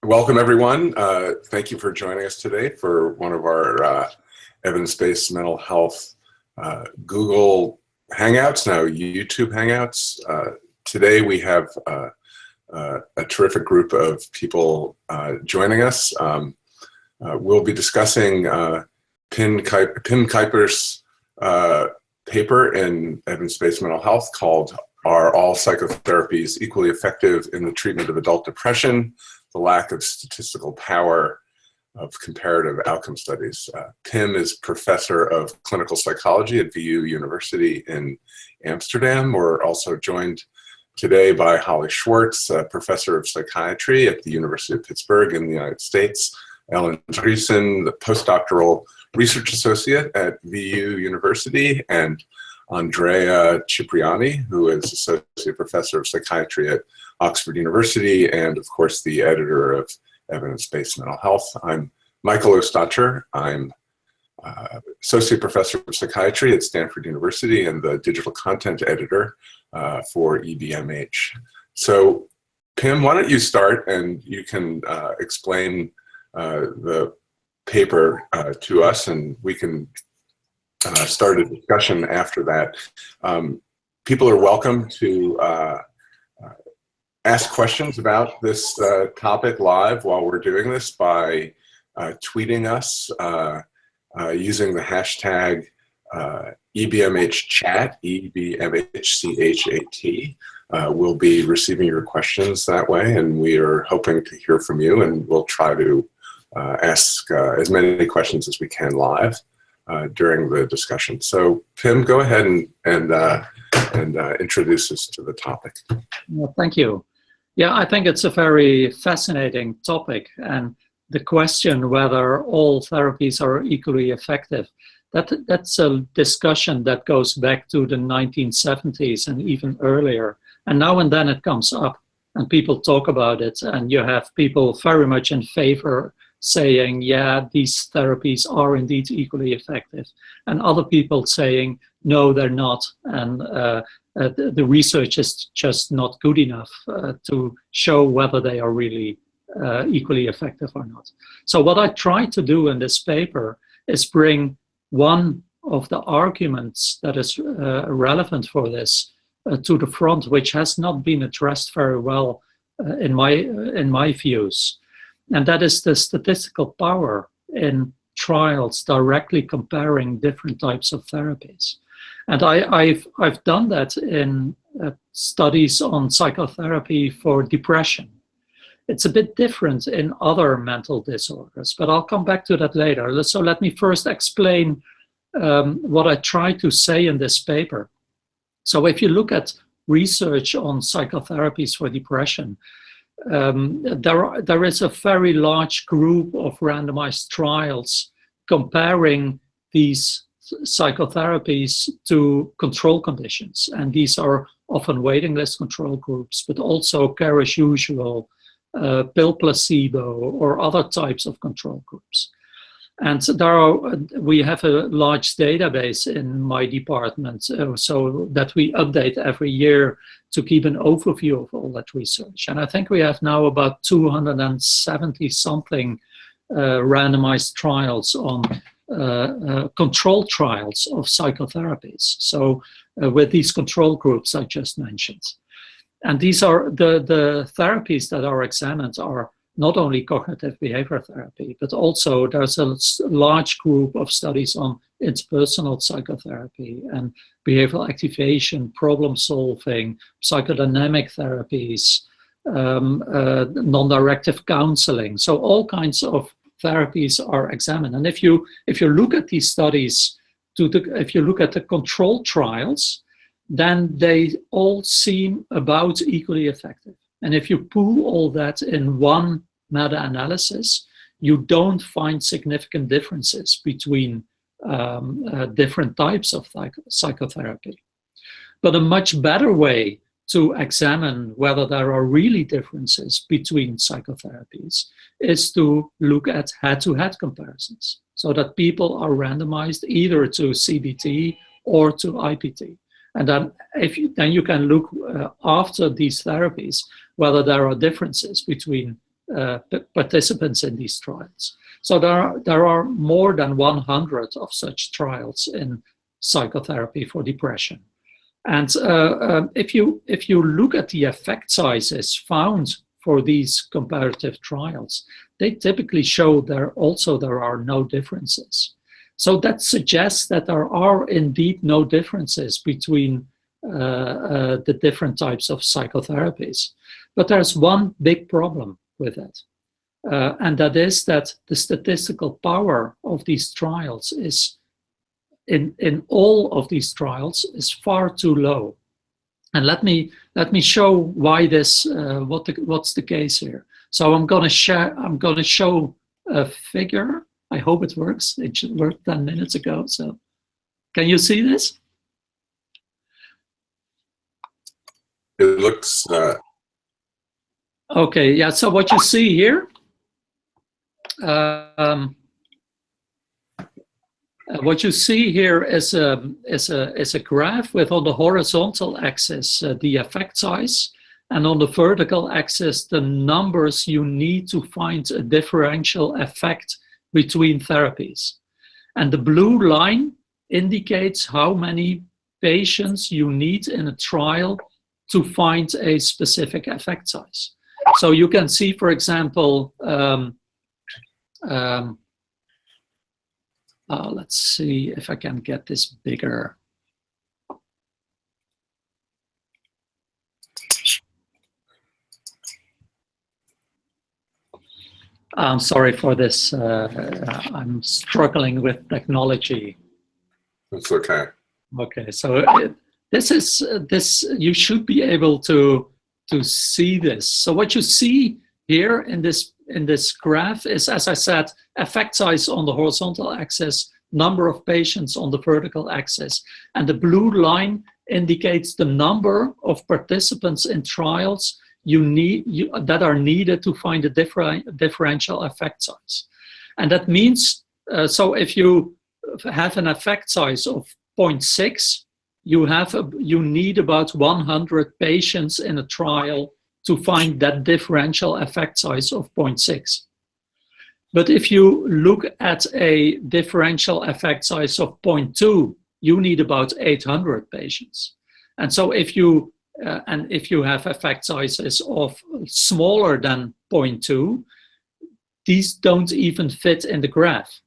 Welcome, everyone. Thank you for joining us today for one of our evidence-based mental health Google Hangouts, now YouTube Hangouts. Today we have a terrific group of people joining us. We'll be discussing Prof Cuijpers' paper in evidence-based mental health called "Are All Psychotherapies Equally Effective in the Treatment of Adult Depression? The Lack of Statistical Power of Comparative Outcome Studies." Pim is professor of clinical psychology at VU University in Amsterdam. We're also joined today by Holly Swartz, professor of psychiatry at the University of Pittsburgh in the United States. Ellen Driessen, the postdoctoral research associate at VU University, and Andrea Cipriani, who is associate professor of psychiatry at Oxford University, and of course the editor of Evidence-Based Mental Health. I'm Michael Ostacher. I'm associate professor of psychiatry at Stanford University and the digital content editor for EBMH. So Pim, why don't you start and you can explain the paper to us, and we can start a discussion after that. People are welcome to ask questions about this topic live while we're doing this by tweeting us using the hashtag EBMHchat, EBMHCHAT. We'll be receiving your questions that way, and we are hoping to hear from you, and we'll try to ask as many questions as we can live during the discussion. So Pim, go ahead and introduce us to the topic. Well, thank you. Yeah, I think it's a very fascinating topic, and the question whether all therapies are equally effective, that's a discussion that goes back to the 1970s and even earlier. And now and then it comes up and people talk about it, and you have people very much in favor saying, yeah, these therapies are indeed equally effective, and other people saying, no, they're not, and the research is just not good enough to show whether they are really equally effective or not. So what I try to do in this paper is bring one of the arguments that is relevant for this to the front, which has not been addressed very well in my views. And that is the statistical power in trials directly comparing different types of therapies. And I've done that in studies on psychotherapy for depression. It's a bit different in other mental disorders, but I'll come back to that later. So let me first explain what I try to say in this paper. So if you look at research on psychotherapies for depression, there is a very large group of randomized trials comparing these psychotherapies to control conditions. And these are often waiting list control groups, but also care as usual, pill placebo, or other types of control groups. And we have a large database in my department, so that we update every year to keep an overview of all that research. And I think we have now about 270 something randomized trials on control trials of psychotherapies. So with these control groups I just mentioned. And these are the therapies that are examined are not only cognitive behavior therapy, but also there's a large group of studies on interpersonal psychotherapy and behavioral activation, problem solving, psychodynamic therapies, non-directive counseling. So all kinds of therapies are examined. And if you look at these studies, if you look at the control trials, then they all seem about equally effective. And if you pool all that in one meta-analysis, you don't find significant differences between different types of psychotherapy. But a much better way to examine whether there are really differences between psychotherapies is to look at head-to-head comparisons, so that people are randomized either to CBT or to IPT. And then, then you can look after these therapies whether there are differences between participants in these trials. So there are more than 100 of such trials in psychotherapy for depression. And if you look at the effect sizes found for these comparative trials, they typically show there are no differences. So that suggests that there are indeed no differences between the different types of psychotherapies. But there's one big problem with it, and that is that the statistical power of these trials is, in all of these trials, is far too low. And let me show why this, what's the case here. So I'm going to show a figure. I hope it works. It worked 10 minutes ago. So can you see this? It looks. Okay. Yeah. So what you see here. What you see here is a graph with, on the horizontal axis, the effect size, and on the vertical axis, the numbers you need to find a differential effect between therapies. And the blue line indicates how many patients you need in a trial to find a specific effect size. So you can see, for example, let's see if I can get this bigger. I'm sorry for this. I'm struggling with technology. That's okay. Okay, so this you should be able to see this. So what you see here in this graph is, as I said, effect size on the horizontal axis, number of patients on the vertical axis, and the blue line indicates the number of participants in trials that are needed to find a differential effect size. And that means, so if you have an effect size of 0.6, you need about 100 patients in a trial to find that differential effect size of 0.6. But if you look at a differential effect size of 0.2, you need about 800 patients. And so if you have effect sizes of smaller than 0.2, these don't even fit in the graph.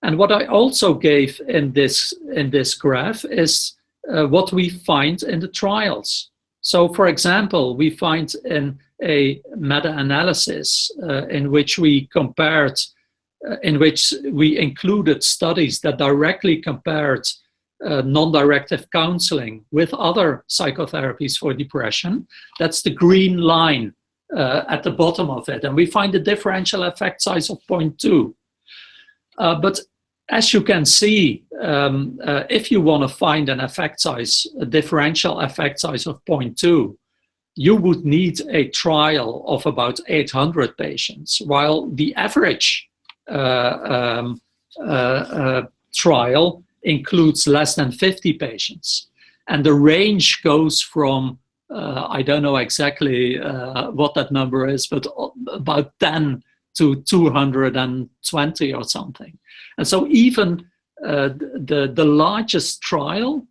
And what I also gave in this graph is what we find in the trials. So, for example, we find in a meta-analysis in which we compared, in which we included studies that directly compared non-directive counseling with other psychotherapies for depression. That's the green line at the bottom of it. And we find a differential effect size of 0.2. But as you can see, if you want to find an effect size, a differential effect size of 0.2, you would need a trial of about 800 patients, while the average trial includes less than 50 patients. And the range goes from, I don't know exactly what that number is, but about 10 to 220 or something. And so even the largest trial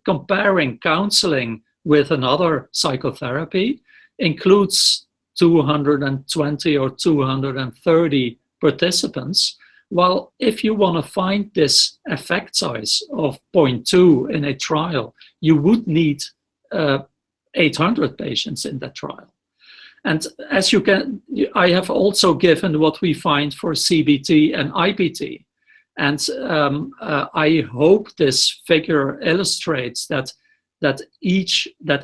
comparing counseling with another psychotherapy includes 220 or 230 participants. While if you want to find this effect size of 0.2 in a trial, you would need 800 patients in that trial. And as you can, I have also given what we find for CBT and IPT. And I hope this figure illustrates that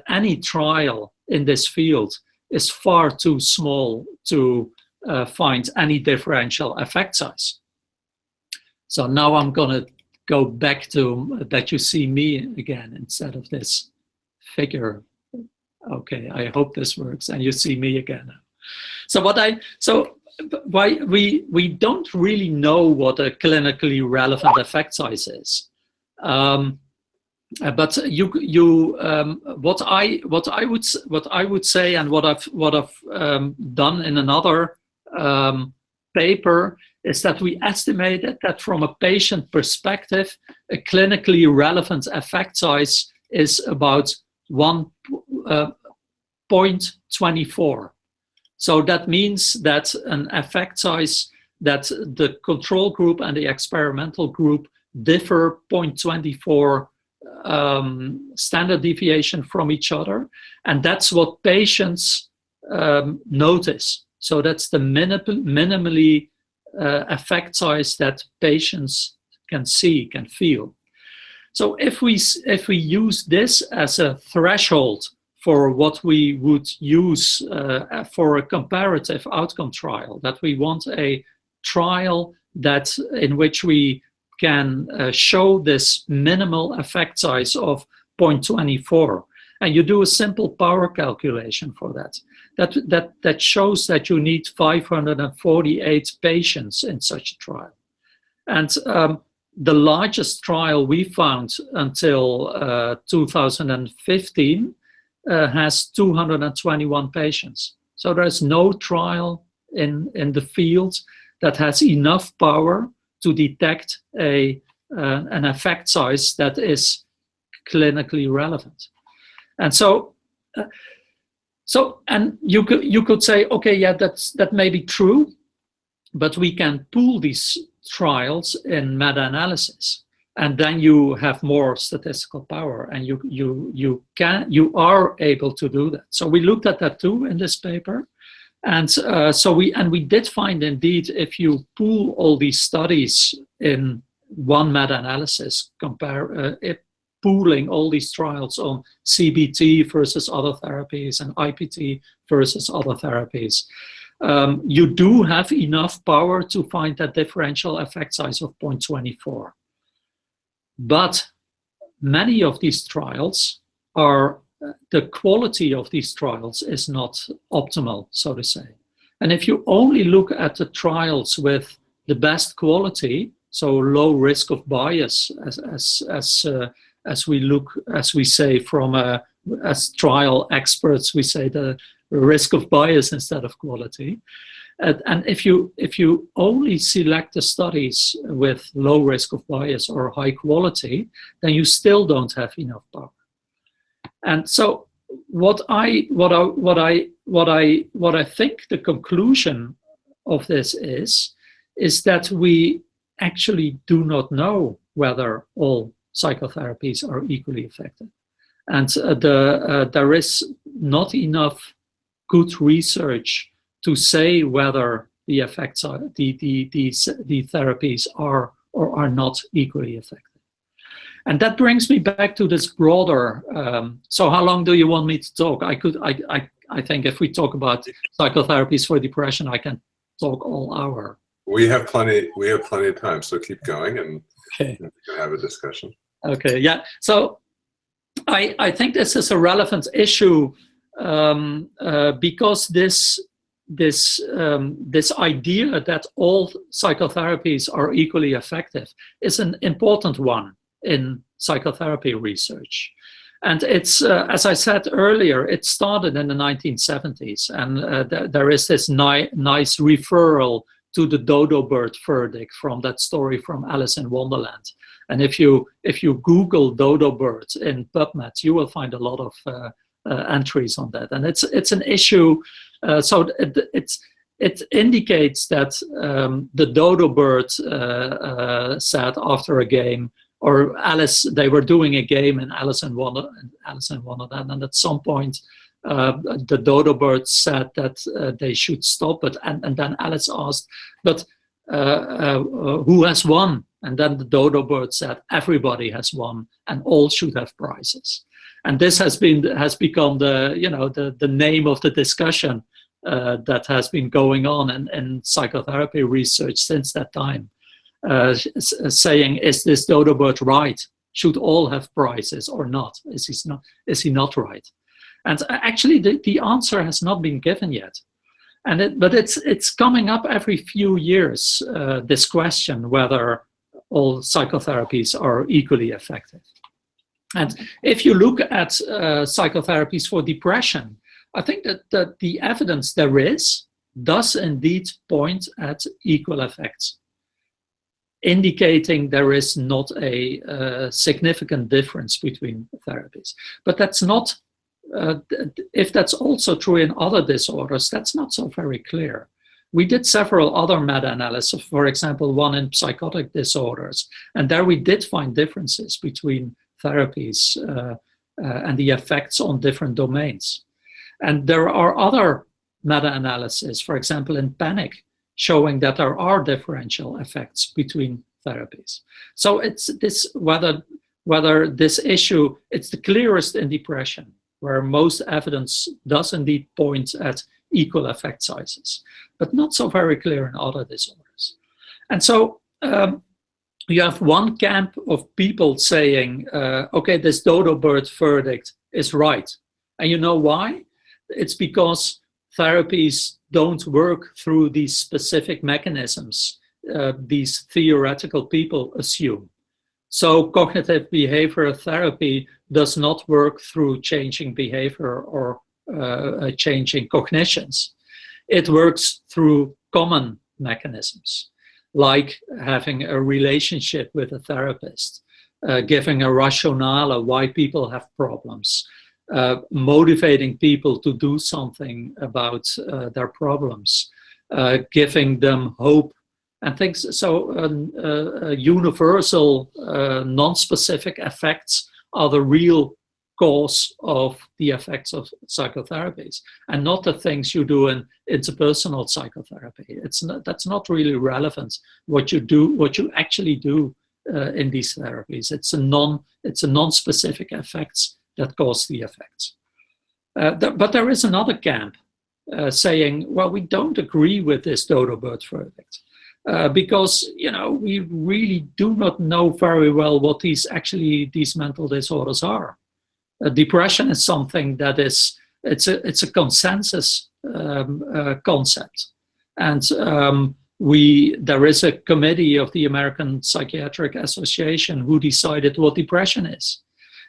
any trial in this field is far too small to find any differential effect size. So now I'm going to go back to that you see me again instead of this figure. Okay, I hope this works and you see me again. So why we don't really know what a clinically relevant effect size is. But what I would say, and what I've done in another paper, is that we estimated that from a patient perspective, a clinically relevant effect size is about 1.24. So that means that an effect size that the control group and the experimental group differ 0.24 standard deviation from each other, and that's what patients notice. So that's the minimally effect size that patients can see, can feel. So if we use this as a threshold for what we would use for a comparative outcome trial, that we want a trial that in which we can show this minimal effect size of 0.24, and you do a simple power calculation for that. That shows that you need 548 patients in such a trial. And the largest trial we found until 2015 has 221 patients. So there's no trial in the field that has enough power to detect an effect size that is clinically relevant. And so and you could say, okay, yeah, that may be true, but we can pool these trials in meta-analysis, and then you have more statistical power, and you are able to do that. So we looked at that too in this paper, and we did find indeed, if you pool all these studies in one meta-analysis, pooling all these trials on CBT versus other therapies and IPT versus other therapies, you do have enough power to find that differential effect size of 0.24. But many of these trials are, the quality of these trials is not optimal, so to say. And if you only look at the trials with the best quality, so low risk of bias, as we say from as trial experts, we say the risk of bias instead of quality. And if you only select the studies with low risk of bias or high quality, then you still don't have enough power. And so what I think the conclusion of this is that we actually do not know whether all psychotherapies are equally effective, and there is not enough good research to say whether the effects are the therapies are or are not equally effective. And that brings me back to this broader. So how long do you want me to talk? I think if we talk about psychotherapies for depression, I can talk all hour. We have plenty of time, so keep going, and okay, we can have a discussion. Okay, yeah. So I think this is a relevant issue because this idea that all psychotherapies are equally effective is an important one in psychotherapy research. And it's, as I said earlier, it started in the 1970s, and there is this nice referral to the Dodo bird verdict from that story from Alice in Wonderland. And if you Google Dodo birds in PubMed, you will find a lot of entries on that. And it's an issue. So it indicates that the Dodo bird said after a game, or Alice, they were doing a game in Alice in Wonderland, and at some point the Dodo bird said that they should stop it, and then Alice asked, but who has won? And then the Dodo bird said, everybody has won, and all should have prizes. And this has become the name of the discussion that has been going on in psychotherapy research since that time, saying, is this Dodo bird right? Should all have prizes or not? Is he not right? And actually, the answer has not been given yet. But it's coming up every few years, this question whether all psychotherapies are equally effective. And if you look at psychotherapies for depression, I think that the evidence there is does indeed point at equal effects, indicating there is not a significant difference between therapies. But that's not, if that's also true in other disorders, that's not so very clear. We did several other meta-analyses, for example, one in psychotic disorders, and there we did find differences between therapies and the effects on different domains. And there are other meta-analyses, for example, in panic, showing that there are differential effects between therapies. So it's this, whether this issue, it's the clearest in depression, where most evidence does indeed point at equal effect sizes, but not so very clear in other disorders. And so you have one camp of people saying, okay, this Dodo bird verdict is right. And you know why? It's because therapies don't work through these specific mechanisms these theoretical people assume. So cognitive behavioral therapy does not work through changing behavior or changing cognitions. It works through common mechanisms, like having a relationship with a therapist, giving a rationale why people have problems, motivating people to do something about their problems, giving them hope and things. So universal, non-specific effects are the real cause of the effects of psychotherapies, and not the things you do in interpersonal psychotherapy. That's not really relevant. What you do, what you actually do in these therapies, it's a non-specific effects that cause the effects. But there is another camp saying, well, we don't agree with this Dodo bird verdict because, you know, we really do not know very well what these mental disorders are. Depression is something that it's a consensus concept, and there is a committee of the American Psychiatric Association who decided what depression is.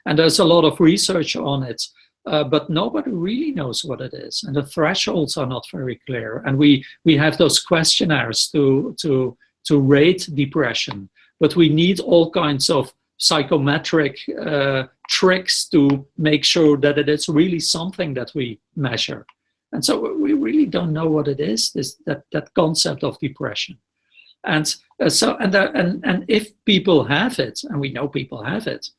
And there's a lot of research on it, but nobody really knows what it is. And the thresholds are not very clear. And we have those questionnaires to rate depression, but we need all kinds of psychometric tricks to make sure that it is really something that we measure. And so we really don't know what it is, that concept of depression. And and if people have it, and we know people have it,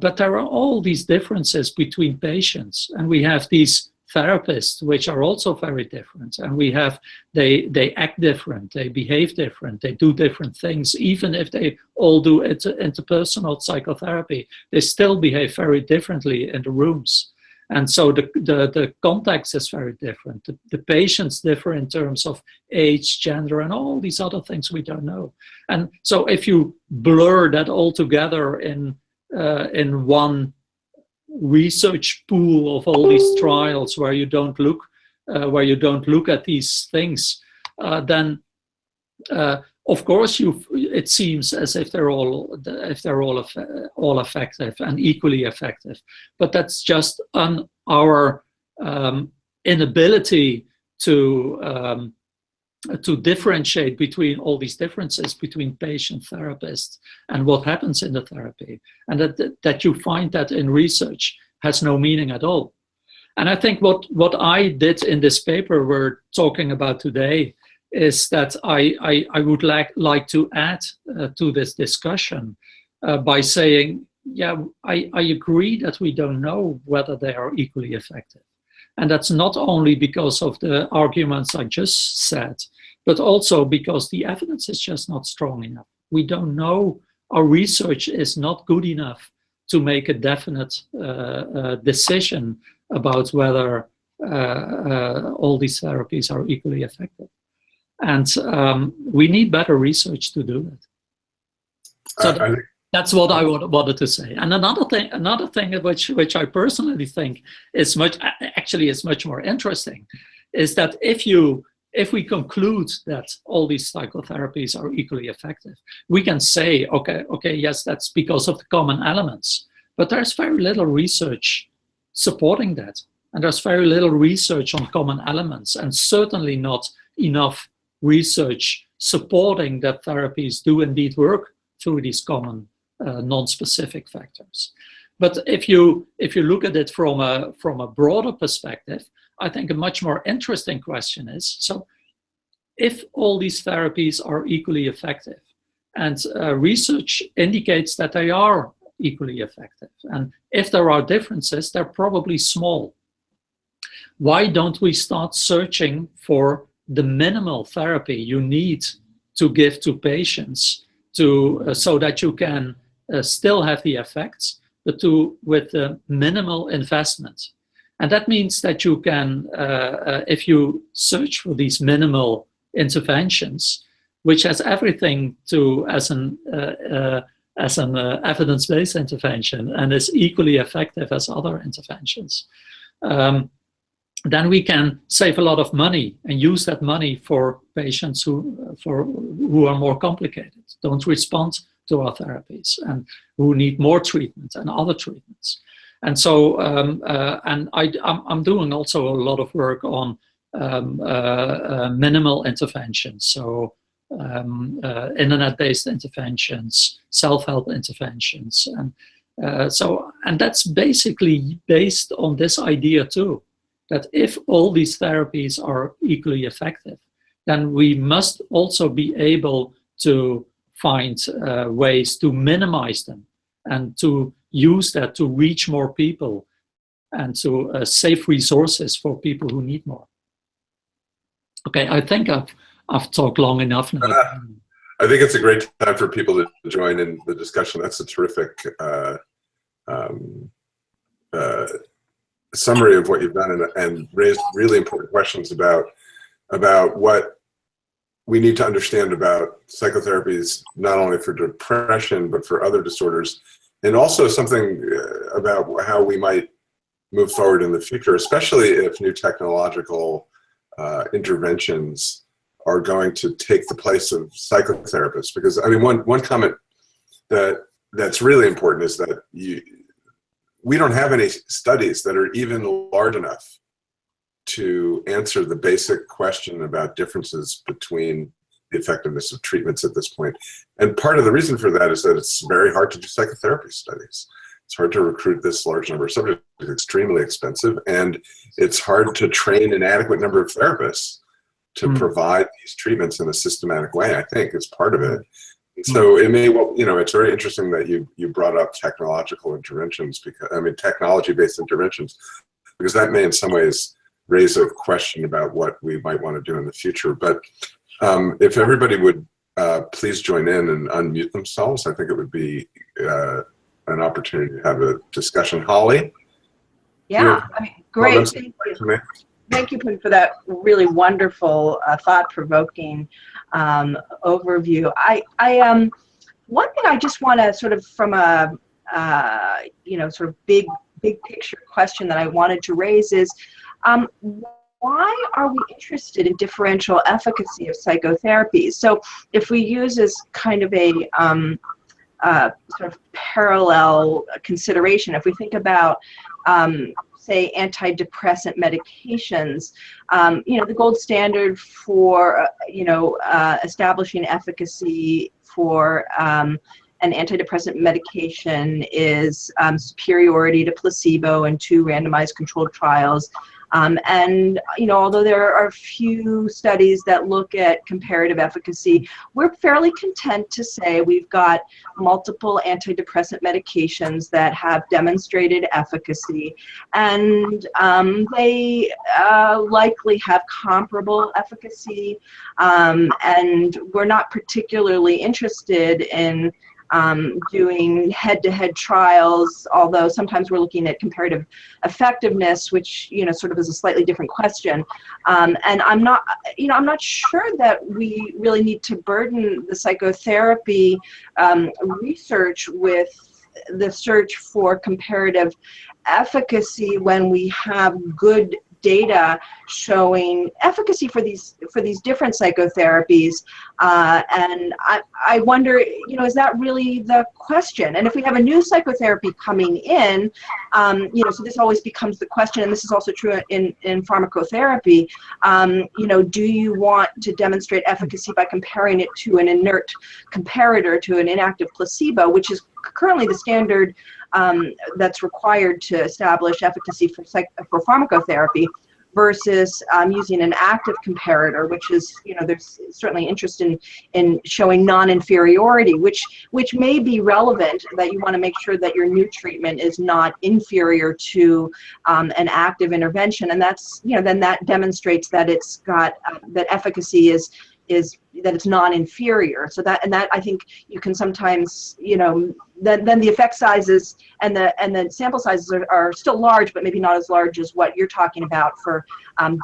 but there are all these differences between patients, and we have these therapists which are also very different, and we have they act different, they behave different, they do different things. Even if they all do interpersonal psychotherapy, they still behave very differently in the rooms. And so the context is very different. The patients differ in terms of age, gender, and all these other things we don't know. And so if you blur that all together in one research pool of all these trials where you don't look at these things, then of course it seems as if they're all effective and equally effective, but that's just on our inability to differentiate between all these differences between patient, therapist, and what happens in the therapy, and that you find that in research has no meaning at all. And I think what I did in this paper we're talking about today is that I would like to add to this discussion by saying, yeah, I agree that we don't know whether they are equally effective. And that's not only because of the arguments I just said, but also because the evidence is just not strong enough. We don't know, our research is not good enough to make a definite decision about whether all these therapies are equally effective. And we need better research to do that. So that's what I wanted to say. And another thing which I personally think is much more interesting is that if we conclude that all these psychotherapies are equally effective, we can say, okay, yes, that's because of the common elements. But there's very little research supporting that. And there's very little research on common elements, and certainly not enough research supporting that therapies do indeed work through these common non-specific factors. But if you look at it from a broader perspective, I think a much more interesting question is, so if all these therapies are equally effective, and research indicates that they are equally effective, and if there are differences, they're probably small. Why don't we start searching for the minimal therapy you need to give to patients so that you can still have the effects, but with minimal investment? And that means that you can, if you search for these minimal interventions, which has everything to as an evidence-based intervention and is equally effective as other interventions, then we can save a lot of money and use that money for patients who are more complicated, don't respond to our therapies, and who need more treatment and other treatments. And so, I'm doing also a lot of work on minimal interventions, so internet-based interventions, self-help interventions, and that's basically based on this idea too, that if all these therapies are equally effective, then we must also be able to find ways to minimize them and to use that to reach more people and to save resources for people who need more. Okay, I think I've talked long enough now. I think it's a great time for people to join in the discussion. That's a terrific summary of what you've done, and raised really important questions about what we need to understand about psychotherapies, not only for depression, but for other disorders, and also something about how we might move forward in the future, especially if new technological interventions are going to take the place of psychotherapists. Because I mean, one comment that's really important is that we don't have any studies that are even large enough to answer the basic question about differences between the effectiveness of treatments at this point. And part of the reason for that is that it's very hard to do psychotherapy studies. It's hard to recruit this large number of subjects. It's extremely expensive, and it's hard to train an adequate number of therapists to provide these treatments in a systematic way. I think is part of it. So it may, well, you know, it's very interesting that you brought up technological interventions, because I mean technology-based interventions, because that may in some ways raise a question about what we might want to do in the future. But if everybody would please join in and unmute themselves, I think it would be an opportunity to have a discussion. Holly? Yeah, I mean, great. Thank you. Thank you for that really wonderful, thought-provoking overview. One thing I just want to sort of, from a sort of big picture question that I wanted to raise is, why are we interested in differential efficacy of psychotherapies? So if we use as kind of a sort of parallel consideration, if we think about say antidepressant medications, the gold standard for establishing efficacy for an antidepressant medication is superiority to placebo in 2 randomized controlled trials. And although there are a few studies that look at comparative efficacy, we're fairly content to say we've got multiple antidepressant medications that have demonstrated efficacy, and they likely have comparable efficacy, and we're not particularly interested in doing head-to-head trials, although sometimes we're looking at comparative effectiveness, which sort of is a slightly different question. And I'm not sure that we really need to burden the psychotherapy research with the search for comparative efficacy when we have good data showing efficacy for these different psychotherapies, and I wonder, you know, is that really the question? And if we have a new psychotherapy coming in, you know, so this always becomes the question, and this is also true in pharmacotherapy. You know, do you want to demonstrate efficacy by comparing it to an inert comparator, to an inactive placebo, which is currently the standard that's required to establish efficacy for pharmacotherapy, versus using an active comparator, which is, you know, there's certainly interest in showing non-inferiority, which may be relevant, that you want to make sure that your new treatment is not inferior to an active intervention, and that's, you know, then that demonstrates that it's got that efficacy is that it's non-inferior. So that I think you can sometimes, you know, then the effect sizes and the sample sizes are still large, but maybe not as large as what you're talking about for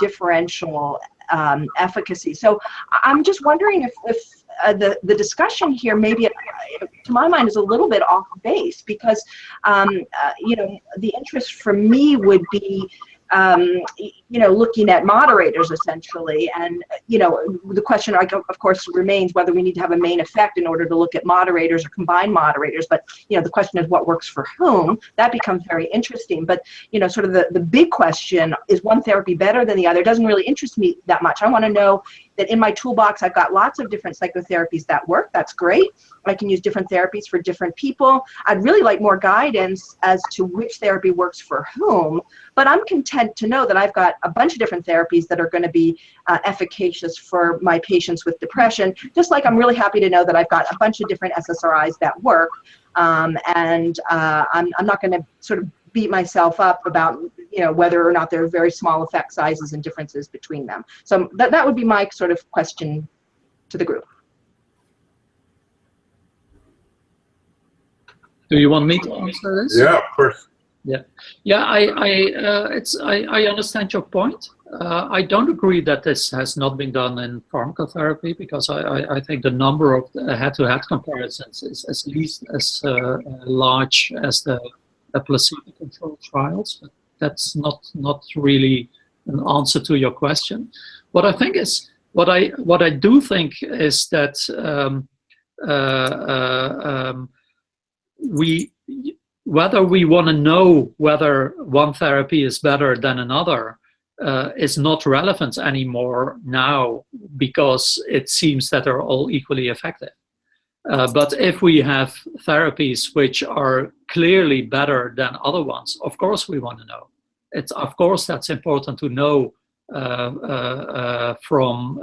differential efficacy. So I'm just wondering if the discussion here, maybe to my mind, is a little bit off base, because you know, the interest for me would be, you know, looking at moderators essentially, and you know, the question of course remains whether we need to have a main effect in order to look at moderators or combine moderators. But you know, the question is what works for whom. That becomes very interesting. But you know, sort of the big question is, one therapy better than the other? Doesn't really interest me that much. I want to know that in my toolbox I've got lots of different psychotherapies that work. That's great. I can use different therapies for different people. I'd really like more guidance as to which therapy works for whom, but I'm content to know that I've got a bunch of different therapies that are going to be efficacious for my patients with depression, just like I'm really happy to know that I've got a bunch of different SSRIs that work, and I'm not going to sort of beat myself up about, you know, whether or not there are very small effect sizes and differences between them. So that would be my sort of question to the group. Do you want me to answer this? Yeah, of course. Yeah. I understand your point. I don't agree that this has not been done in pharmacotherapy, because I think the number of head-to-head comparisons is at least as large as the placebo-controlled trials. But that's not really an answer to your question. What I think is, what I do think is that whether we want to know whether one therapy is better than another is not relevant anymore now, because it seems that they're all equally effective. But if we have therapies which are clearly better than other ones, of course we want to know. Of course that's important to know from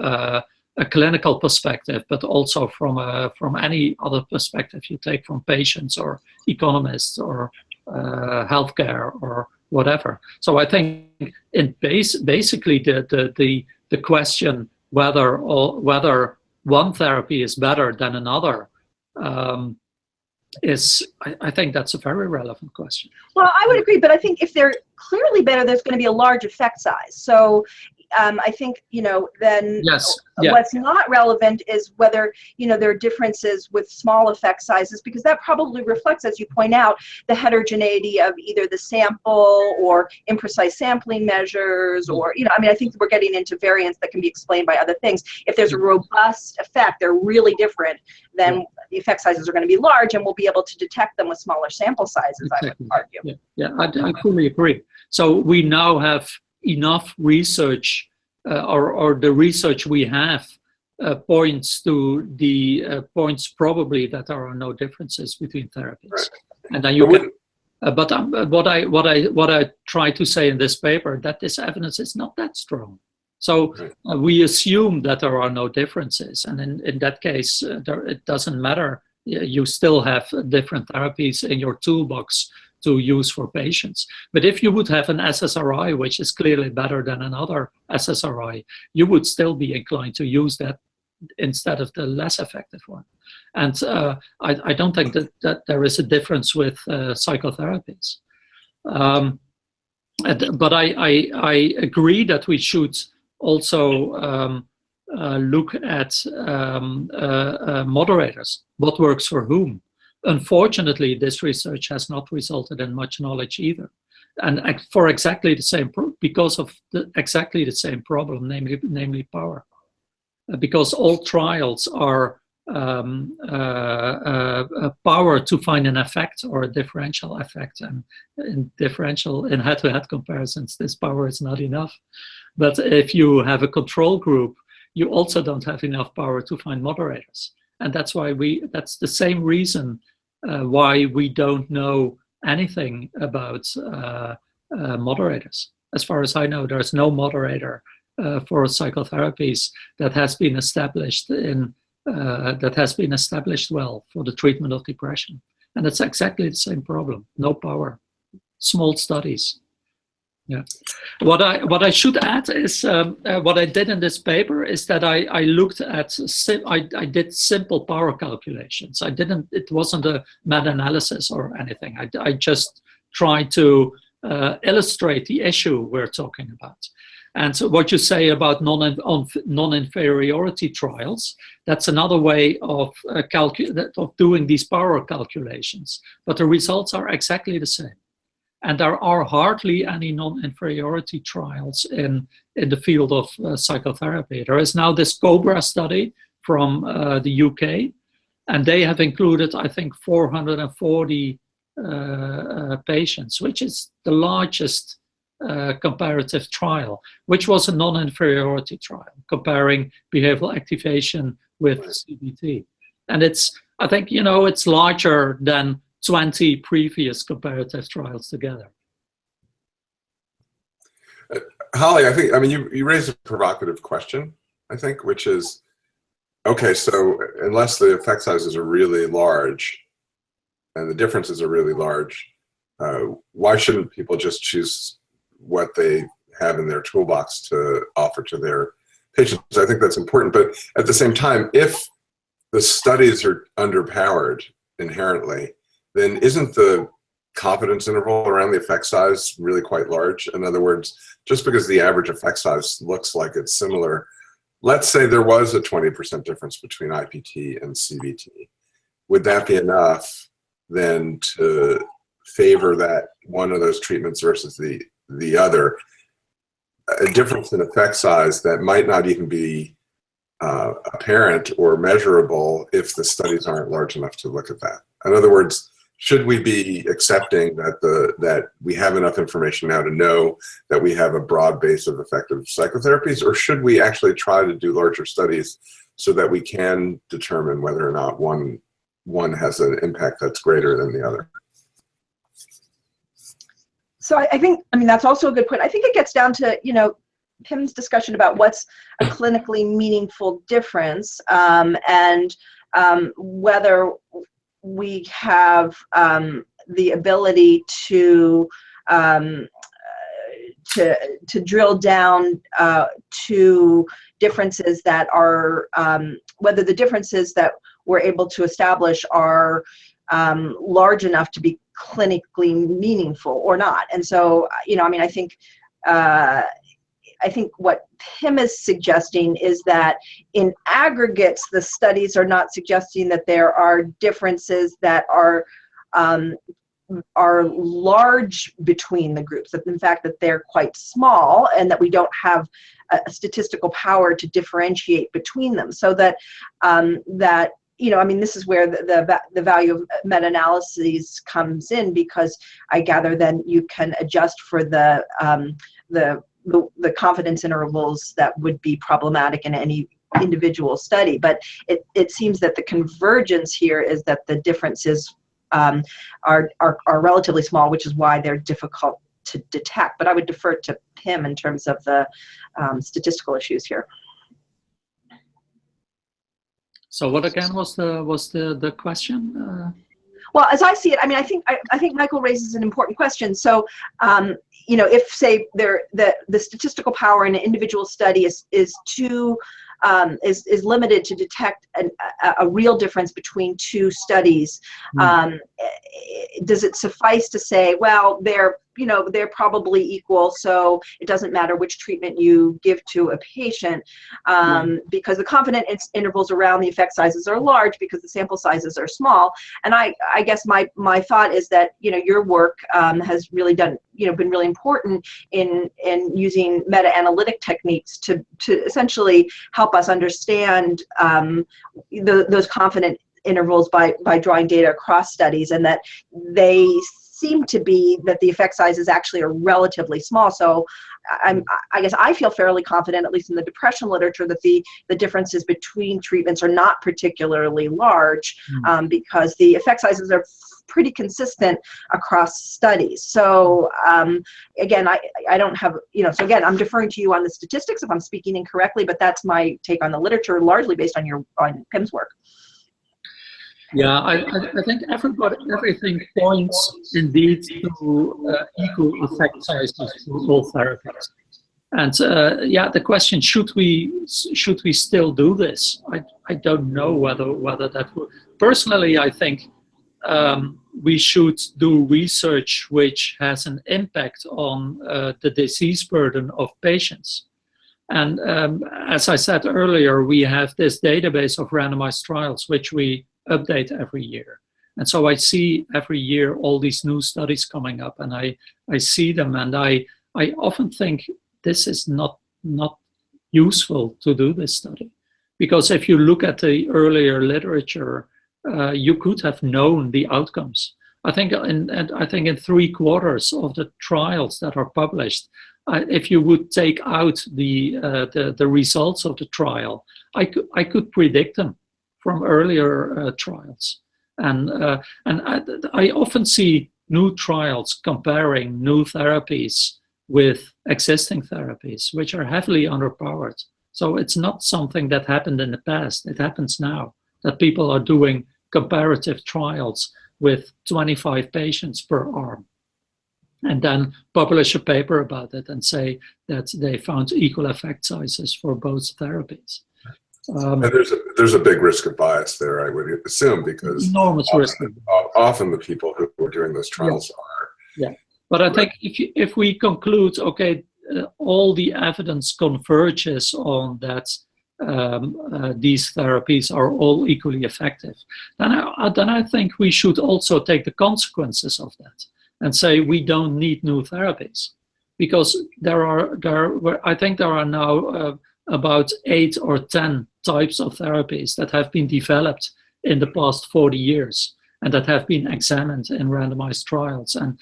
a clinical perspective, but also from any other perspective you take, from patients or economists or healthcare or whatever. So I think basically the question whether one therapy is better than another I think that's a very relevant question. Well, I would agree, but I think if they're clearly better, there's going to be a large effect size. So I think, you know, then yes, yeah. What's not relevant is whether, you know, there are differences with small effect sizes, because that probably reflects, as you point out, the heterogeneity of either the sample or imprecise sampling measures, or, you know, I mean, I think we're getting into variants that can be explained by other things. If there's a robust effect, they're really different, then the effect sizes are going to be large, and we'll be able to detect them with smaller sample sizes, exactly. I would argue. Yeah, I fully agree. So we now have enough research, or the research we have points to the points probably that there are no differences between therapies. Right. And then you can, but what I try to say in this paper, that this evidence is not that strong. So we assume that there are no differences, and in that case, it doesn't matter. You still have different therapies in your toolbox to use for patients. But if you would have an SSRI which is clearly better than another SSRI, you would still be inclined to use that instead of the less effective one. And I don't think that there is a difference with psychotherapies. But I agree that we should also look at moderators, what works for whom. Unfortunately, this research has not resulted in much knowledge either. and for exactly the same because of exactly the same problem, namely power, because all trials are power to find an effect or a differential effect, and in head-to-head comparisons, this power is not enough. But if you have a control group, you also don't have enough power to find moderators, and that's why that's the same reason why we don't know anything about moderators. As far as I know, there's no moderator for psychotherapies that has been established well for the treatment of depression, and it's exactly the same problem. No power, small studies. Yeah. What I should add is what I did in this paper is that I looked at I did simple power calculations. It wasn't a meta-analysis or anything. I just tried to illustrate the issue we're talking about. And so what you say about non-inferiority trials, that's another way of doing these power calculations. But the results are exactly the same. And there are hardly any non-inferiority trials in the field of psychotherapy. There is now this COBRA study from the UK, and they have included, I think, 440 patients, which is the largest comparative trial, which was a non-inferiority trial comparing behavioral activation with CBT. And I think, it's larger than 20 previous comparative trials together. Holly, you raised a provocative question, I think, which is, okay, so unless the effect sizes are really large and the differences are really large, why shouldn't people just choose what they have in their toolbox to offer to their patients? I think that's important, but at the same time, if the studies are underpowered inherently, then isn't the confidence interval around the effect size really quite large? In other words, just because the average effect size looks like it's similar, let's say there was a 20% difference between IPT and CBT. Would that be enough then to favor that one of those treatments versus the other? A difference in effect size that might not even be apparent or measurable if the studies aren't large enough to look at that. In other words, should we be accepting that we have enough information now to know that we have a broad base of effective psychotherapies, or should we actually try to do larger studies so that we can determine whether or not one has an impact that's greater than the other? So I think, that's also a good point. I think it gets down to, Pim's discussion about what's a clinically meaningful difference, and whether we have the ability to drill down to differences that are, whether the differences that we're able to establish are large enough to be clinically meaningful or not. And so, I think what Pim is suggesting is that in aggregates, the studies are not suggesting that there are differences that are large between the groups, that in fact that they're quite small and that we don't have a statistical power to differentiate between them. So that this is where the value of meta-analyses comes in, because I gather then you can adjust for the confidence intervals that would be problematic in any individual study. But it seems that the convergence here is that the differences are relatively small, which is why they're difficult to detect. But I would defer to Pim in terms of the statistical issues here. So what again was the question? Well, as I see it, I think Michael raises an important question. So, if say the statistical power in an individual study is limited to detect a real difference between two studies, does it suffice to say, well, they're you know, they're probably equal, so it doesn't matter which treatment you give to a patient, because the confidence intervals around the effect sizes are large because the sample sizes are small. And I guess my thought is that, you know, your work has really been really important in using meta-analytic techniques to essentially help us understand those confidence intervals by drawing data across studies, and that they seem to be that the effect sizes actually are relatively small. So I guess I feel fairly confident, at least in the depression literature, that the differences between treatments are not particularly large, because the effect sizes are pretty consistent across studies. So again, I don't have, you know, so again, I'm deferring to you on the statistics if I'm speaking incorrectly, but that's my take on the literature, largely based on Pim's work. Yeah, I think everything points indeed to equal effect sizes for all therapies. And yeah, the question, should we still do this? I don't know whether that would. Personally, I think we should do research which has an impact on the disease burden of patients. And as I said earlier, we have this database of randomized trials which we update every year. And so I see every year all these new studies coming up, and I see them, and I often think this is not useful to do this study. Because if you look at the earlier literature, you could have known the outcomes. I think in 3/4 of the trials that are published, if you would take out the results of the trial, I could predict them from earlier trials. And I often see new trials comparing new therapies with existing therapies, which are heavily underpowered. So it's not something that happened in the past. It happens now, that people are doing comparative trials with 25 patients per arm, and then publish a paper about it and say that they found equal effect sizes for both therapies. And there's a big risk of bias there, I would assume, because enormous risk. Often the people who are doing those trials are. Yeah, but I think if we conclude, okay, all the evidence converges on that these therapies are all equally effective, then I think we should also take the consequences of that and say we don't need new therapies, because I think there are now about 8 or 10 types of therapies that have been developed in the past 40 years and that have been examined in randomized trials. And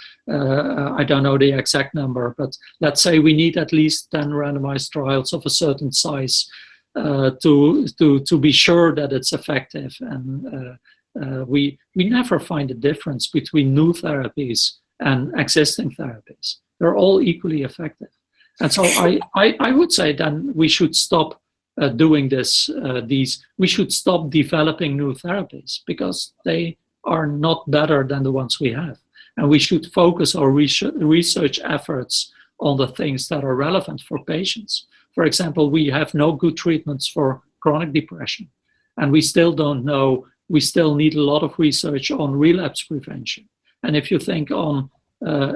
I don't know the exact number, but let's say we need at least 10 randomized trials of a certain size to be sure that it's effective. And we never find a difference between new therapies and existing therapies. They're all equally effective. And so I would say then we should stop doing this. We should stop developing new therapies, because they are not better than the ones we have. And we should focus our research efforts on the things that are relevant for patients. For example, we have no good treatments for chronic depression, and we still don't know. We still need a lot of research on relapse prevention. And if you think on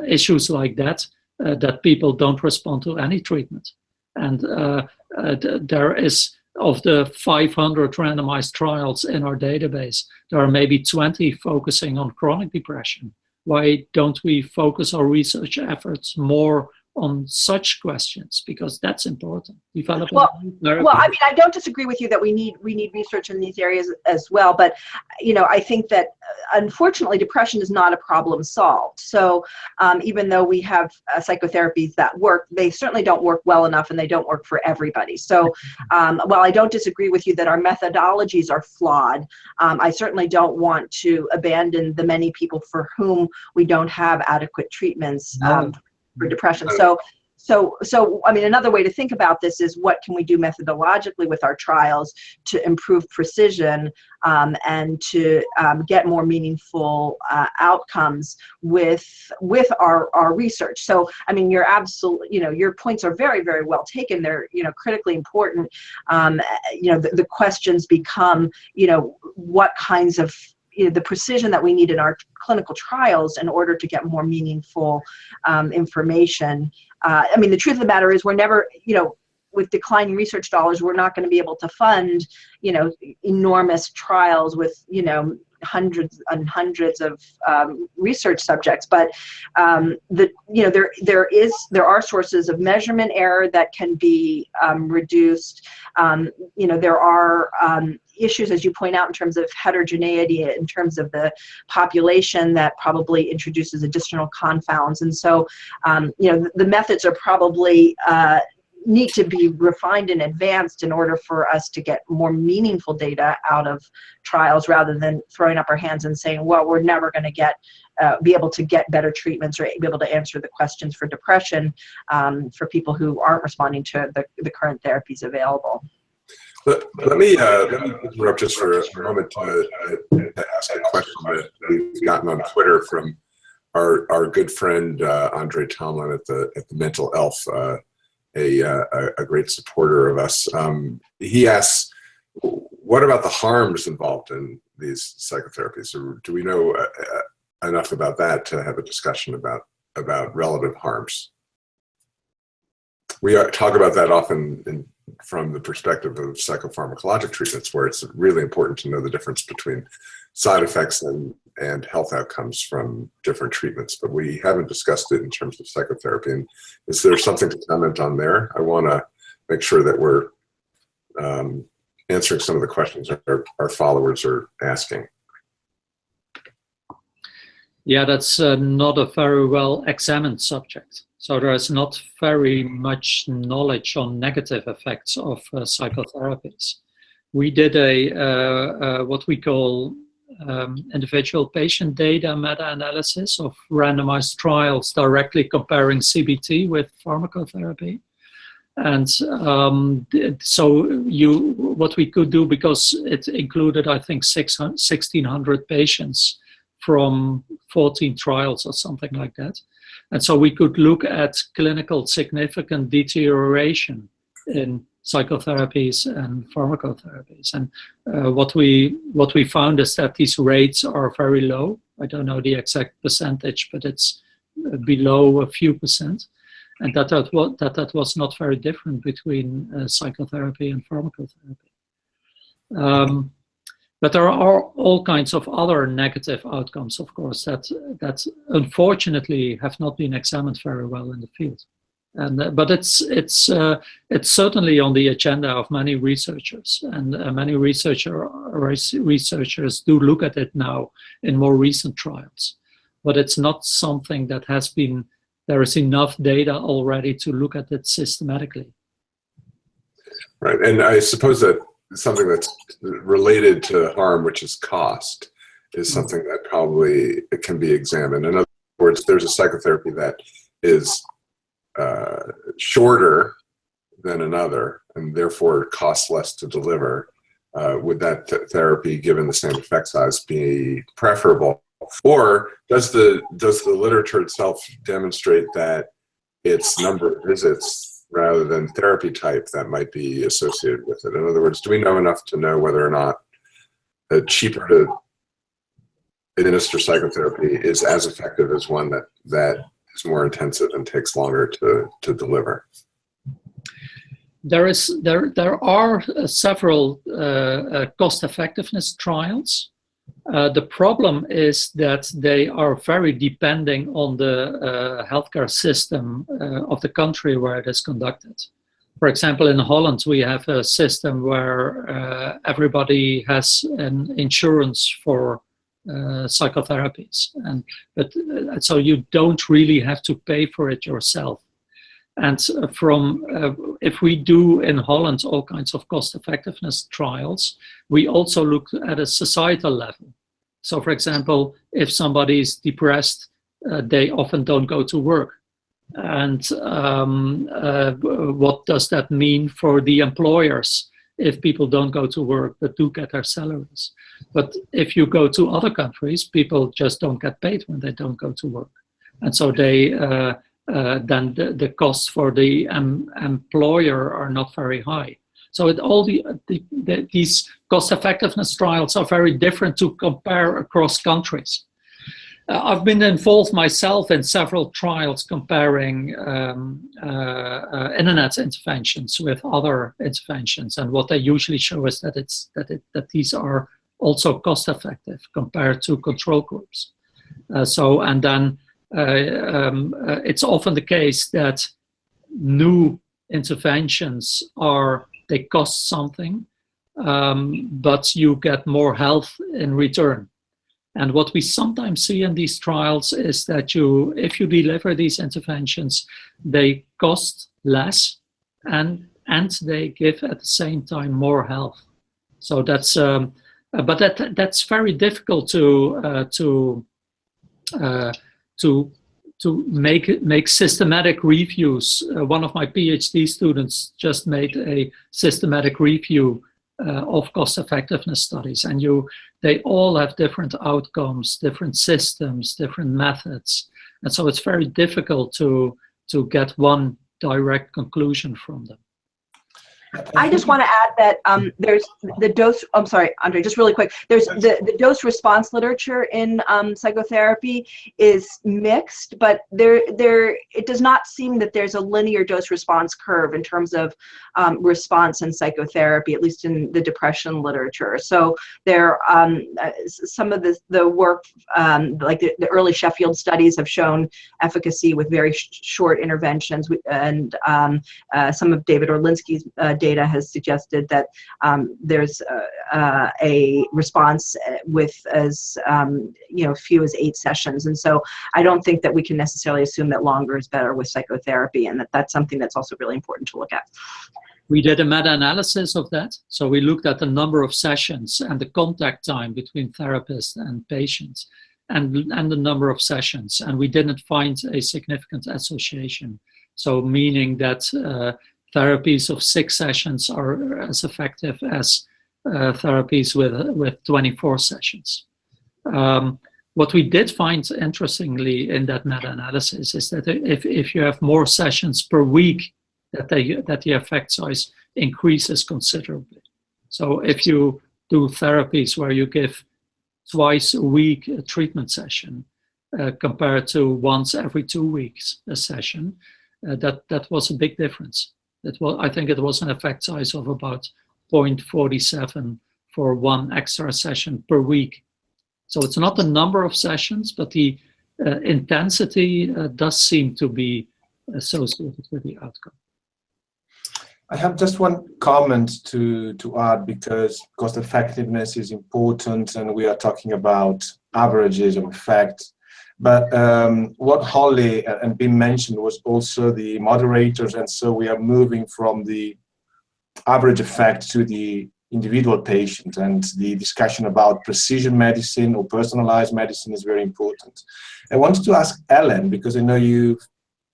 issues like that, that people don't respond to any treatment. And there is, of the 500 randomized trials in our database, there are maybe 20 focusing on chronic depression. Why don't we focus our research efforts more on such questions? Because that's important. Well, I mean, I don't disagree with you that we need research in these areas as well. But you know, I think that unfortunately, depression is not a problem solved. So even though we have psychotherapies that work, they certainly don't work well enough, and they don't work for everybody. So while I don't disagree with you that our methodologies are flawed, I certainly don't want to abandon the many people for whom we don't have adequate treatments for depression. So I mean, another way to think about this is, what can we do methodologically with our trials to improve precision and to get more meaningful outcomes with our research. So I mean, you're absolutely, you know, your points are very, very well taken. They're, you know, critically important. You know, the questions become, you know, what kinds of the precision that we need in our clinical trials in order to get more meaningful information. I mean, the truth of the matter is we're never, with declining research dollars, we're not going to be able to fund, enormous trials with, hundreds and hundreds of research subjects. But there are sources of measurement error that can be reduced. There are issues, as you point out, in terms of heterogeneity, in terms of the population that probably introduces additional confounds. And so, the methods are probably need to be refined and advanced in order for us to get more meaningful data out of trials, rather than throwing up our hands and saying, well, we're never going to be able to get better treatments or be able to answer the questions for depression for people who aren't responding to the current therapies available. Let me interrupt just for a moment to ask a question that we've gotten on Twitter from our good friend Andre Tomlin at the Mental Elf, a great supporter of us. He asks, what about the harms involved in these psychotherapies? Or do we know enough about that to have a discussion about relative harms? We talk about that often from the perspective of psychopharmacologic treatments, where it's really important to know the difference between side effects and health outcomes from different treatments, but we haven't discussed it in terms of psychotherapy. And is there something to comment on there? I want to make sure that we're answering some of the questions our followers are asking. Yeah, that's not a very well examined subject. So there is not very much knowledge on negative effects of psychotherapies. We did what we call individual patient data meta-analysis of randomized trials directly comparing CBT with pharmacotherapy. And what we could do, because it included, I think, 1,600 patients from 14 trials or something like that. And so we could look at clinical significant deterioration in psychotherapies and pharmacotherapies. And what we found is that these rates are very low. I don't know the exact percentage, but it's below a few percent. And that was not very different between psychotherapy and pharmacotherapy. But there are all kinds of other negative outcomes, of course, that unfortunately have not been examined very well in the field. But it's certainly on the agenda of many researchers, and many researchers do look at it now in more recent trials. But it's not something that there is enough data already to look at it systematically. Right, and I suppose that something that's related to harm, which is cost, is something that probably can be examined. In other words, there's a psychotherapy that is shorter than another and therefore costs less to deliver. Would that therapy, given the same effect size, be preferable? Or does the literature itself demonstrate that it's number of visits rather than therapy type that might be associated with it? In other words, do we know enough to know whether or not cheaper to administer psychotherapy is as effective as one that is more intensive and takes longer to deliver? There are several cost effectiveness trials. The problem is that they are very depending on the healthcare system of the country where it is conducted. For example, in Holland, we have a system where everybody has an insurance for psychotherapies, so you don't really have to pay for it yourself. And if we do in Holland all kinds of cost effectiveness trials, we also look at a societal level. So for example, if somebody is depressed, they often don't go to work. And what does that mean for the employers if people don't go to work but do get their salaries? But if you go to other countries, people just don't get paid when they don't go to work. And so then the costs for the employer are not very high. So these cost effectiveness trials are very different to compare across countries. I've been involved myself in several trials comparing internet interventions with other interventions, and what they usually show is that these are also cost effective compared to control groups. It's often the case that new interventions they cost something, but you get more health in return. And what we sometimes see in these trials is that if you deliver these interventions, they cost less and they give at the same time more health. So that's very difficult to make systematic reviews. One of my PhD students just made a systematic review of cost effectiveness studies, and they all have different outcomes, different systems, different methods, and so it's very difficult to get one direct conclusion from them. I just want to add that there's the dose, I'm sorry, Andrea, just really quick. There's the dose response literature in psychotherapy is mixed, but it does not seem that there's a linear dose response curve in terms of response in psychotherapy, at least in the depression literature. So there, some of the work, like the early Sheffield studies have shown efficacy with very short interventions, and some of David Orlinsky's data has suggested that there's a response with as few as 8 sessions, and so I don't think that we can necessarily assume that longer is better with psychotherapy, and that's something that's also really important to look at. We did a meta-analysis of that, so we looked at the number of sessions and the contact time between therapists and patients, and the number of sessions, and we didn't find a significant association. So meaning that therapies of 6 sessions are as effective as therapies with 24 sessions. What we did find interestingly in that meta-analysis is that if you have more sessions per week, that the effect size increases considerably. So if you do therapies where you give twice a week a treatment session compared to once every 2 weeks a session, that was a big difference. I think it was an effect size of about 0.47 for 1 extra session per week. So it's not the number of sessions, but the intensity does seem to be associated with the outcome. I have just one comment to add, because cost effectiveness is important and we are talking about averages of effect. But what Holly and Bim mentioned was also the moderators, and so we are moving from the average effect to the individual patient, and the discussion about precision medicine or personalized medicine is very important. I wanted to ask Ellen, because I know you've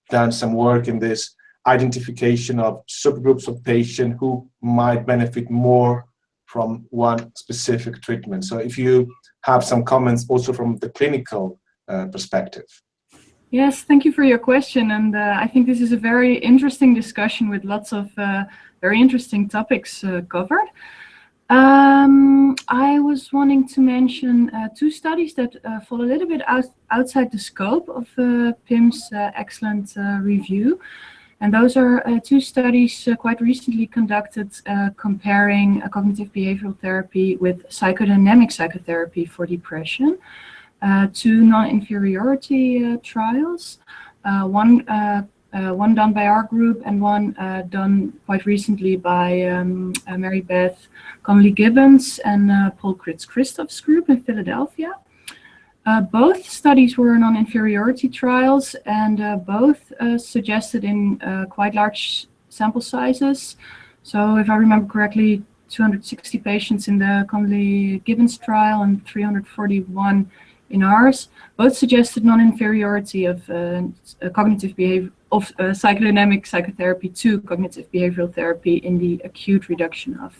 done some work in this identification of subgroups of patients who might benefit more from one specific treatment. So if you have some comments also from the clinical perspective. Yes, thank you for your question, and I think this is a very interesting discussion with lots of very interesting topics covered. I was wanting to mention 2 studies that fall a little bit outside the scope of Pim's excellent review. And those are 2 studies quite recently conducted comparing cognitive behavioral therapy with psychodynamic psychotherapy for depression. 2 non-inferiority trials, one done by our group and one done quite recently by Mary Beth Connolly-Gibbons and Paul Kritz-Christoph's group in Philadelphia. Both studies were non-inferiority trials, and both suggested in quite large sample sizes. So if I remember correctly, 260 patients in the Connolly-Gibbons trial and 341 in ours, both suggested non-inferiority of cognitive behavior of psychodynamic psychotherapy to cognitive behavioral therapy in the acute reduction of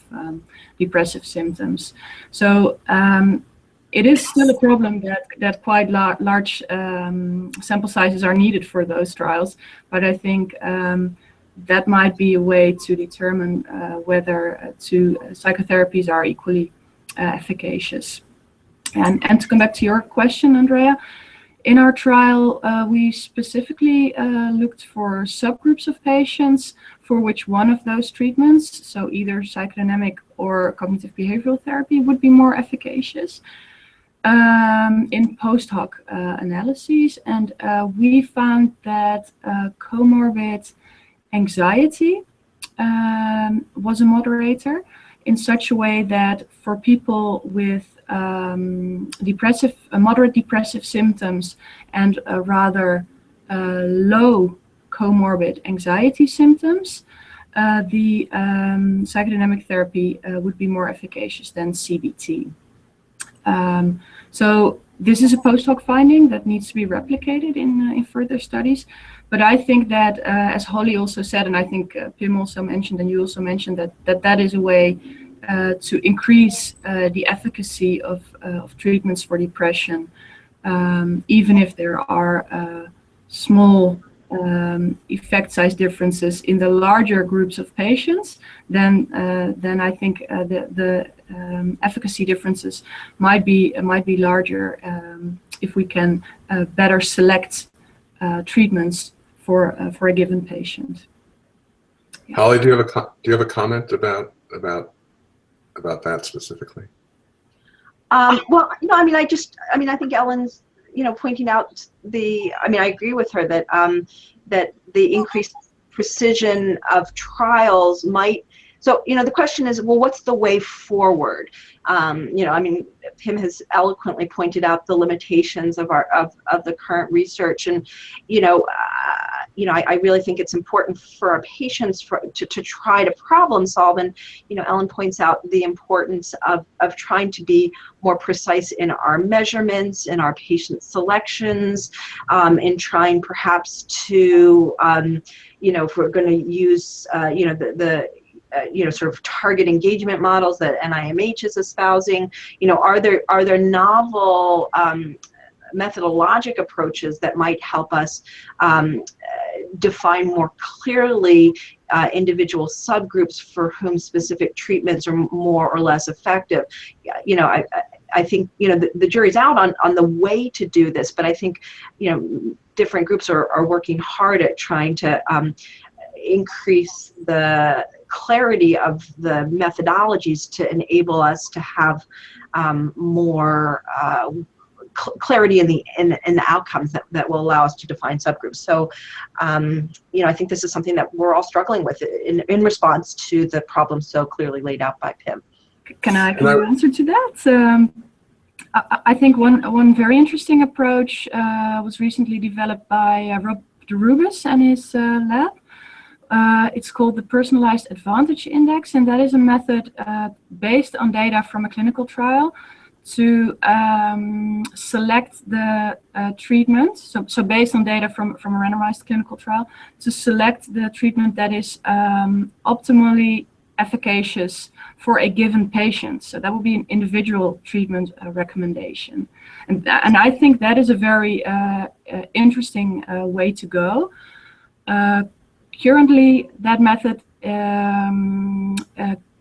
depressive symptoms. So it is still a problem that quite large sample sizes are needed for those trials, but I think that might be a way to determine whether two psychotherapies are equally efficacious. And to come back to your question, Andrea, in our trial, we specifically looked for subgroups of patients for which one of those treatments, so either psychodynamic or cognitive behavioral therapy, would be more efficacious in post hoc analyses. And we found that comorbid anxiety was a moderator in such a way that for people with moderate depressive symptoms and rather low comorbid anxiety symptoms, the psychodynamic therapy would be more efficacious than CBT. So this is a post hoc finding that needs to be replicated in further studies. But I think that, as Holly also said, and I think Pim also mentioned, and you also mentioned, that is a way to increase the efficacy of treatments for depression, even if there are small effect size differences in the larger groups of patients, then I think the efficacy differences might be larger if we can better select treatments for a given patient. Yeah. Holly, do you have a comment about that specifically? Well, I think Ellen's, pointing out I agree with her that that the increased precision of trials might. So, the question is, well, what's the way forward? Pim has eloquently pointed out the limitations of the current research, and I really think it's important for our patients to try to problem solve. And Ellen points out the importance of trying to be more precise in our measurements, in our patient selections, in trying perhaps to if we're going to use sort of target engagement models that NIMH is espousing, are there novel methodologic approaches that might help us define more clearly individual subgroups for whom specific treatments are more or less effective. I think the jury's out on the way to do this, but I think different groups are working hard at trying to increase the clarity of the methodologies to enable us to have more clarity in the outcomes that will allow us to define subgroups. So, I think this is something that we're all struggling with in response to the problem so clearly laid out by Pim. Can I answer to that? I think one very interesting approach was recently developed by Rob DeRubis and his lab. It's called the Personalized Advantage Index, and that is a method based on data from a clinical trial to select the treatment. So based on data from a randomized clinical trial, to select the treatment that is optimally efficacious for a given patient. So that would be an individual treatment recommendation. And I think that is a very interesting way to go. Currently, that method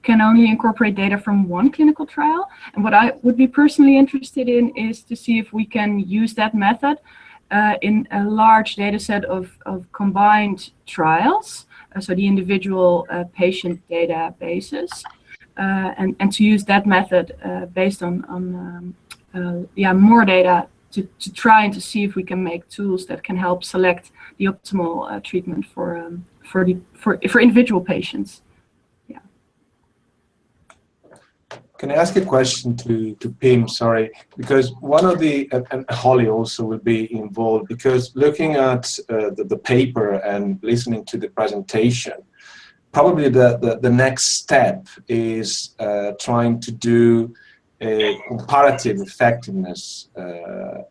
can only incorporate data from one clinical trial. And what I would be personally interested in is to see if we can use that method in a large data set of combined trials, so the individual patient databases, and to use that method based on more data to try and to see if we can make tools that can help select the optimal treatment for individual patients. Yeah. Can I ask a question to Pim? Sorry, because one of the and Holly also will be involved, because looking at the paper and listening to the presentation, probably the next step is trying to do a comparative effectiveness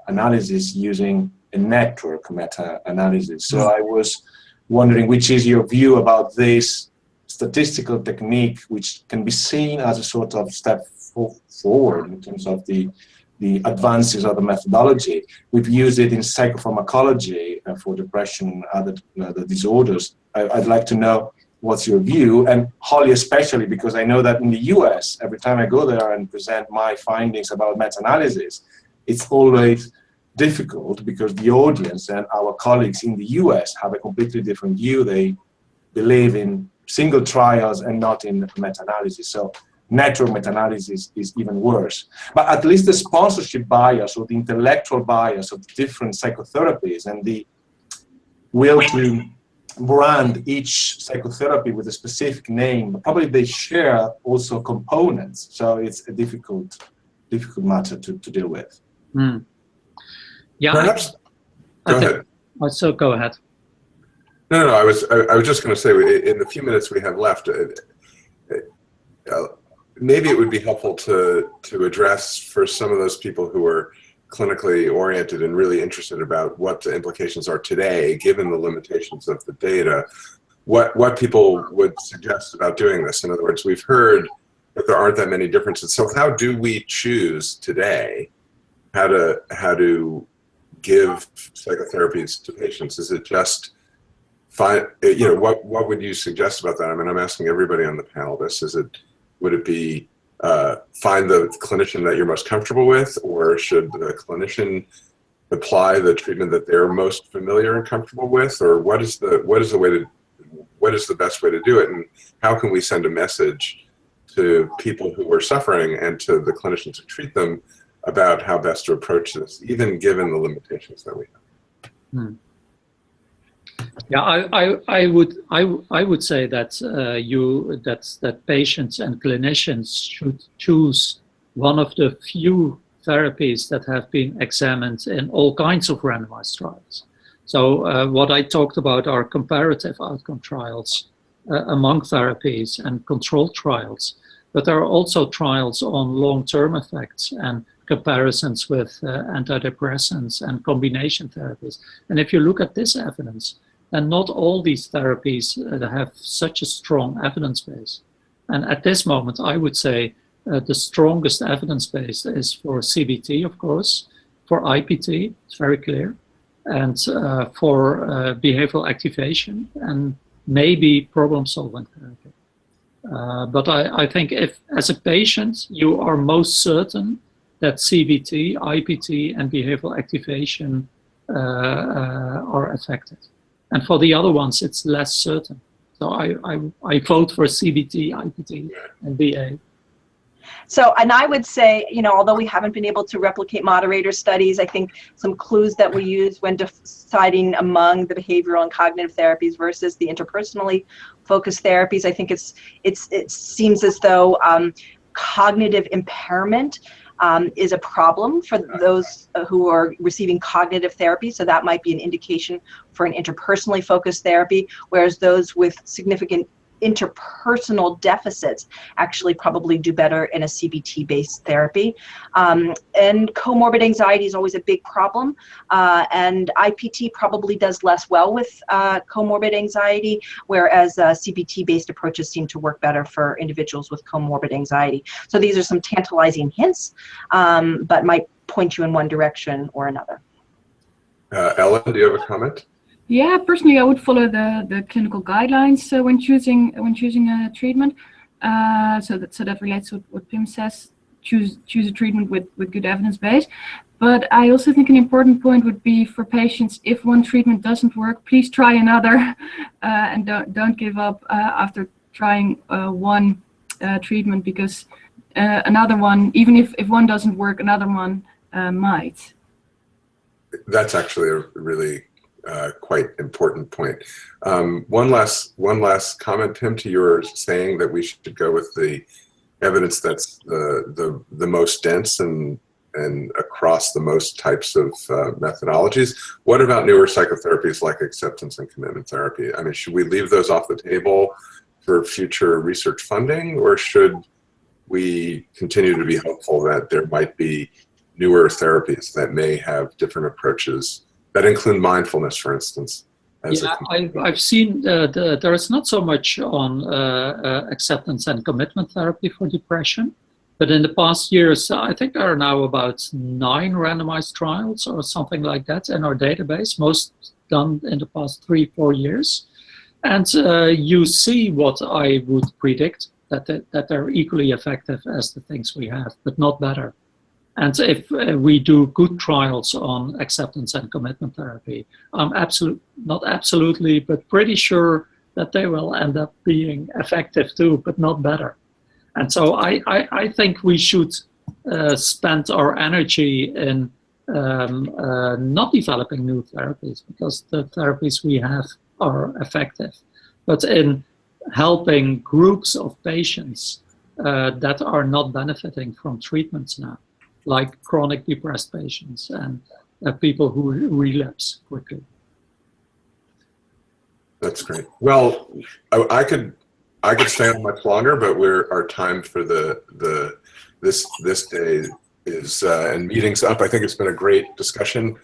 analysis using a network meta-analysis. So I was wondering, which is your view about this statistical technique, which can be seen as a sort of step forward in terms of the the advances of the methodology. We've used it in psychopharmacology for depression and other disorders. I'd like to know what's your view, and Holly especially, because I know that in the US, every time I go there and present my findings about meta-analysis, it's always difficult because the audience and our colleagues in the US have a completely different view. They believe in single trials and not in meta-analysis. So network meta-analysis is even worse. But at least the sponsorship bias or the intellectual bias of different psychotherapies and the will to brand each psychotherapy with a specific name, probably they share also components. So it's a difficult matter to deal with. Mm. Yeah. Perhaps. Go ahead. So go ahead. No, I was just going to say, in the few minutes we have left, maybe it would be helpful to address for some of those people who are clinically oriented and really interested about what the implications are today, given the limitations of the data, what people would suggest about doing this. In other words, we've heard that there aren't that many differences. So how do we choose today how to give psychotherapies to patients? Is it just what would you suggest about that? I mean, I'm asking everybody on the panel this. Would it be find the clinician that you're most comfortable with, or should the clinician apply the treatment that they're most familiar and comfortable with, or what is the best way to do it, and how can we send a message to people who are suffering and to the clinicians who treat them about how best to approach this, even given the limitations that we have? Hmm. Yeah, I would say that that patients and clinicians should choose one of the few therapies that have been examined in all kinds of randomized trials. So what I talked about are comparative outcome trials among therapies and controlled trials, but there are also trials on long-term effects and comparisons with antidepressants and combination therapies. And if you look at this evidence, and not all these therapies have such a strong evidence base. And at this moment, I would say the strongest evidence base is for CBT, of course, for IPT, it's very clear, and for behavioral activation, and maybe problem-solving therapy. But I think if, as a patient, you are most certain that CBT, IPT, and behavioral activation are affected. And for the other ones, it's less certain. So I vote for CBT, IPT, and BA. So, and I would say, although we haven't been able to replicate moderator studies, I think some clues that we use when deciding among the behavioral and cognitive therapies versus the interpersonally focused therapies, I think it seems as though cognitive impairment is a problem for those who are receiving cognitive therapy. So that might be an indication for an interpersonally focused therapy, whereas those with significant interpersonal deficits actually probably do better in a CBT-based therapy. And comorbid anxiety is always a big problem, and IPT probably does less well with comorbid anxiety, whereas CBT-based approaches seem to work better for individuals with comorbid anxiety. So these are some tantalizing hints, but might point you in one direction or another. Ellen, do you have a comment? Yeah, personally, I would follow the clinical guidelines when choosing a treatment. So that relates to what Pim says. Choose a treatment with good evidence base. But I also think an important point would be for patients: if one treatment doesn't work, please try another, and don't give up after trying one treatment, because another one, even if one doesn't work, another one might. That's actually a really quite important point. One last comment, Pim, to your saying that we should go with the evidence that's the most dense and across the most types of methodologies. What about newer psychotherapies like acceptance and commitment therapy? I mean, should we leave those off the table for future research funding, or should we continue to be hopeful that there might be newer therapies that may have different approaches that include mindfulness, for instance? Yeah, I've seen there is not so much on acceptance and commitment therapy for depression, But in the past years, I think there are now about 9 randomized trials or something like that in our database, most done in the past 3-4 years. And you see what I would predict, that they're equally effective as the things we have, but not better. And if we do good trials on acceptance and commitment therapy, I'm not absolutely, but pretty sure that they will end up being effective too, but not better. And so I think we should spend our energy in not developing new therapies, because the therapies we have are effective, but in helping groups of patients that are not benefiting from treatments now, like chronic depressed patients and people who relapse quickly. That's great. Well, I could stay on much longer, but our time for this day is and meetings up. I think it's been a great discussion.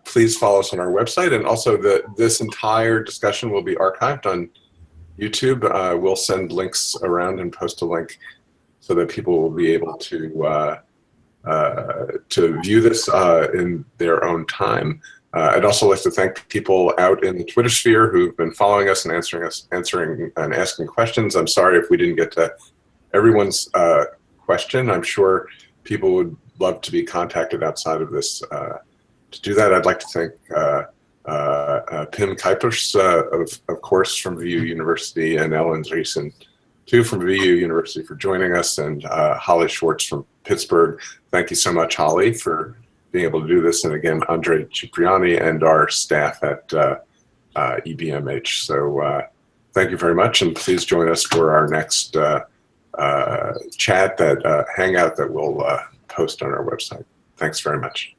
Please follow us on our website, and also this entire discussion will be archived on YouTube. We'll send links around and post a link so that people will be able to view this in their own time. I'd also like to thank people out in the Twitter sphere who've been following us and answering and asking questions. I'm sorry if we didn't get to everyone's question. I'm sure people would love to be contacted outside of this. To do that, I'd like to thank Pim Cuijpers, of course, from VU University, and Ellen Driessen, too, from VU University, for joining us, and Holly Swartz from Pittsburgh. Thank you so much, Holly, for being able to do this, and again, Andrea Cipriani and our staff at EBMH. So thank you very much, and please join us for our next chat, that hangout that we'll post on our website. Thanks very much.